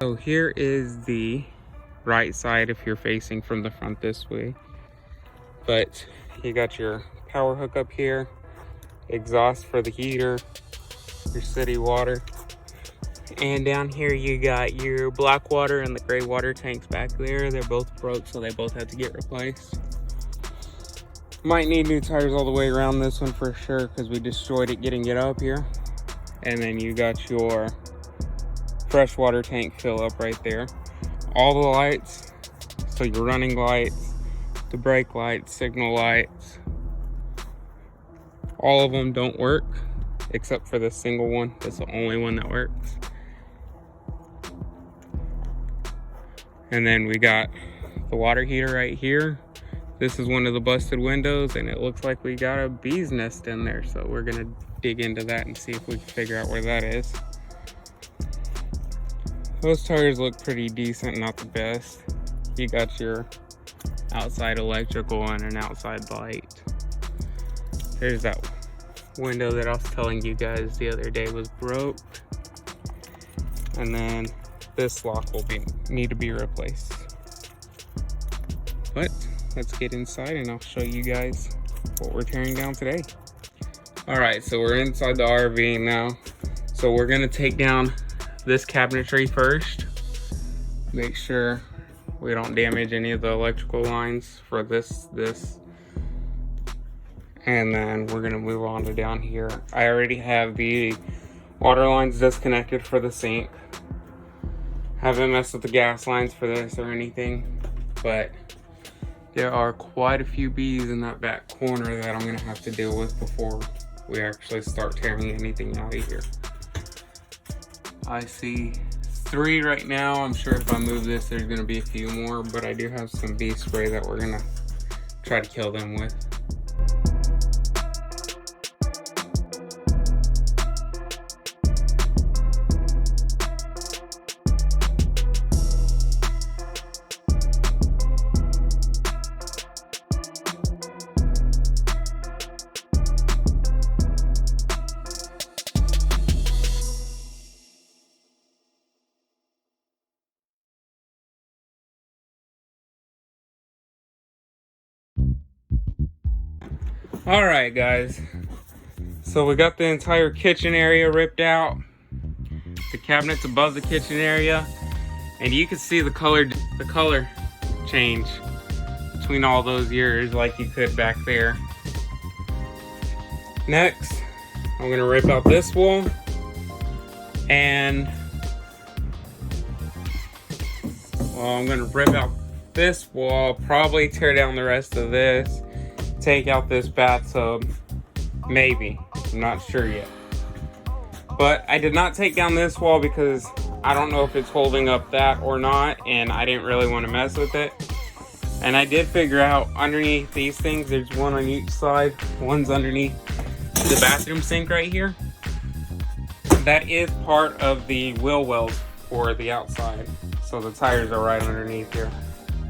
So here is the right side if you're facing from the front this way. But you got your power hook up here, exhaust for the heater, your city water. And down here you got your black water and the gray water tanks back there. They're both broke, so they both have to get replaced. Might need new tires all the way around this one for sure because we destroyed it getting it up here. And then you got your fresh water tank fill up right there. All the lights, so your running lights, the brake lights, signal lights, all of them don't work except for this single one. That's the only one that works. And then we got the water heater right here. This is one of the busted windows and it looks like we got a bee's nest in there. So we're gonna dig into that and see if we can figure out where that is. Those tires look pretty decent, not the best. You got your outside electrical and an outside light. There's that window that I was telling you guys the other day was broke. And then this lock will need to be replaced. But let's get inside and I'll show you guys what we're tearing down today. All right, so we're inside the RV now. So we're gonna take down this cabinetry first. Make sure we don't damage any of the electrical lines for this. And then we're gonna move on to down here. I already have the water lines disconnected for the sink. Haven't messed with the gas lines for this or anything, but there are quite a few bees in that back corner that I'm gonna have to deal with before we actually start tearing anything out of here. I see 3 right now. I'm sure if I move this, there's gonna be a few more, but I do have some bee spray that we're gonna try to kill them with. All right, guys. So we got the entire kitchen area ripped out. The cabinets above the kitchen area, and you can see the color change between all those years, like you could back there. Next, I'm gonna rip out this wall, and I'm gonna rip out this wall. Probably tear down the rest of this. Take out this bathtub, maybe, I'm not sure yet. But I did not take down this wall because I don't know if it's holding up that or not, and I didn't really want to mess with it. And I did figure out underneath these things, there's one on each side. One's underneath the bathroom sink right here. That is part of the wheel wells for the outside. So the tires are right underneath here.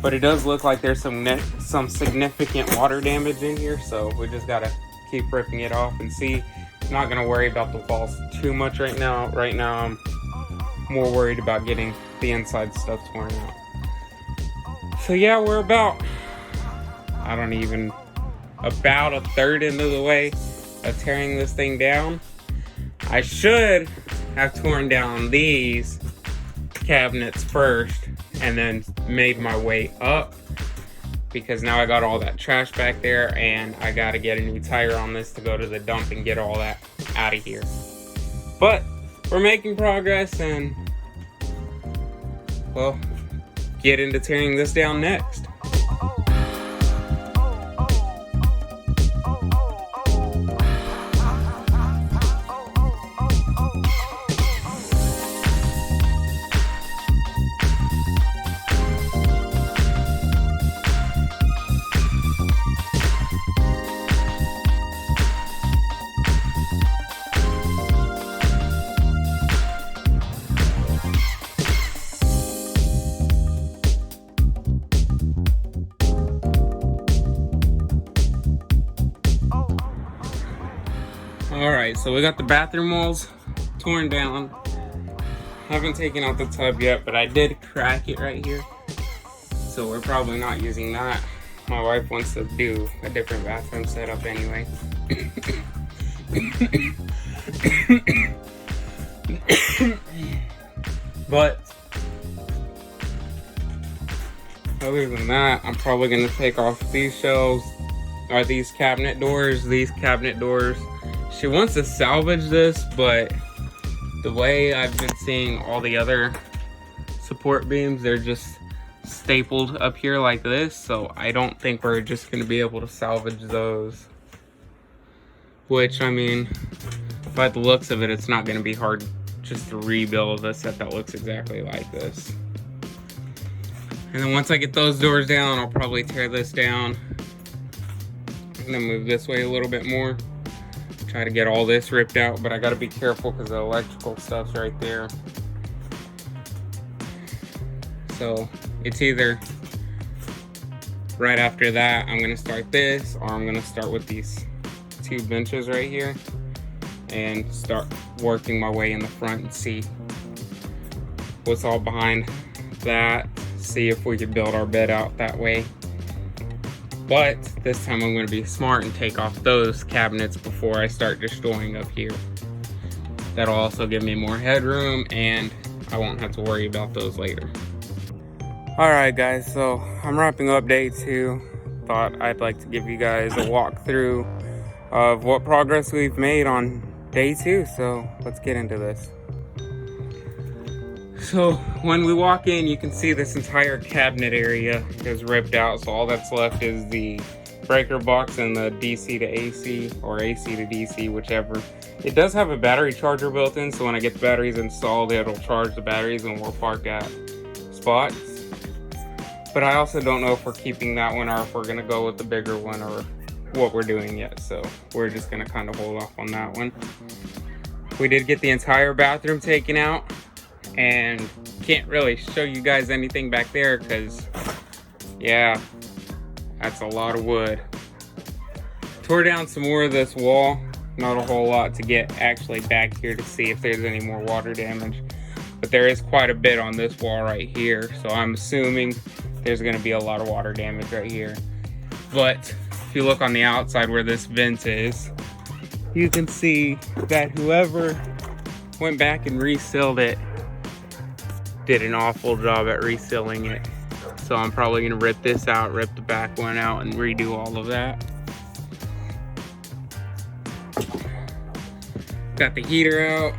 But it does look like there's some significant water damage in here, so we just gotta keep ripping it off and see. Not gonna worry about the walls too much right now. Right now I'm more worried about getting the inside stuff torn out. So yeah, we're about a third into the way of tearing this thing down. I should have torn down these cabinets first and then made my way up, because now I got all that trash back there and I gotta get a new tire on this to go to the dump and get all that out of here. But we're making progress, and well, get into tearing this down next. All right, so we got the bathroom walls torn down. haven't taken out the tub yet, but I did crack it right here. So we're probably not using that. My wife wants to do a different bathroom setup anyway. But other than that, I'm probably gonna take off these shelves, or these cabinet doors. She wants to salvage this, but the way I've been seeing all the other support beams, they're just stapled up here like this, so I don't think we're just going to be able to salvage those. Which, I mean, by the looks of it, it's not going to be hard just to rebuild a set that looks exactly like this. And then once I get those doors down, I'll probably tear this down. I'm going to move this way a little bit more. Try to get all this ripped out, but I got to be careful because the electrical stuff's right there. So it's either right after that I'm gonna start this, or I'm gonna start with these two benches right here and start working my way in the front and see what's all behind that, see if we can build our bed out that way. But this time I'm gonna be smart and take off those cabinets before I start destroying up here. That'll also give me more headroom and I won't have to worry about those later. Alright guys, so I'm wrapping up day 2. Thought I'd like to give you guys a walkthrough of what progress we've made on day 2. So let's get into this. So when we walk in, you can see this entire cabinet area is ripped out. So all that's left is the breaker box and the DC to AC, or AC to DC, whichever. It does have a battery charger built in, so when I get the batteries installed, it'll charge the batteries and we'll park at spots. But I also don't know if we're keeping that one or if we're gonna go with the bigger one or what we're doing yet. So we're just gonna kind of hold off on that one. We did get the entire bathroom taken out and can't really show you guys anything back there because, yeah, that's a lot of wood. Tore down some more of this wall, not a whole lot to get actually back here to see if there's any more water damage. But there is quite a bit on this wall right here, so I'm assuming there's going to be a lot of water damage right here. But if you look on the outside where this vent is, you can see that whoever went back and resealed it did an awful job at resealing it. So I'm probably going to rip this out, rip the back one out, and redo all of that. Got the heater out,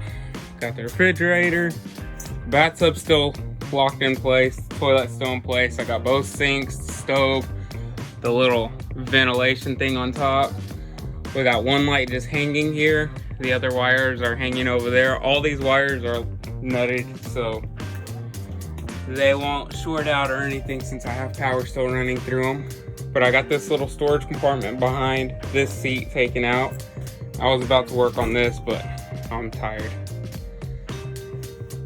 got the refrigerator, bathtub still locked in place, toilet still in place. I got both sinks, stove, the little ventilation thing on top. We got one light just hanging here. The other wires are hanging over there. All these wires are nutted, so they won't short out or anything since I have power still running through them. But I got this little storage compartment behind this seat taken out. I was about to work on this, but I'm tired.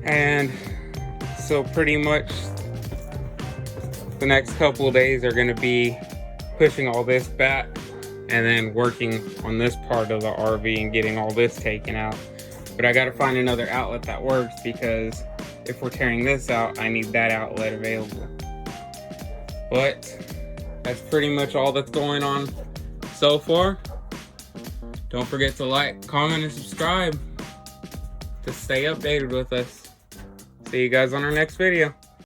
And so pretty much the next couple of days are going to be pushing all this back and then working on this part of the RV and getting all this taken out. But I got to find another outlet that works, because if we're tearing this out, I need that outlet available. But that's pretty much all that's going on so far. Don't forget to like, comment, and subscribe to stay updated with us. See you guys on our next video.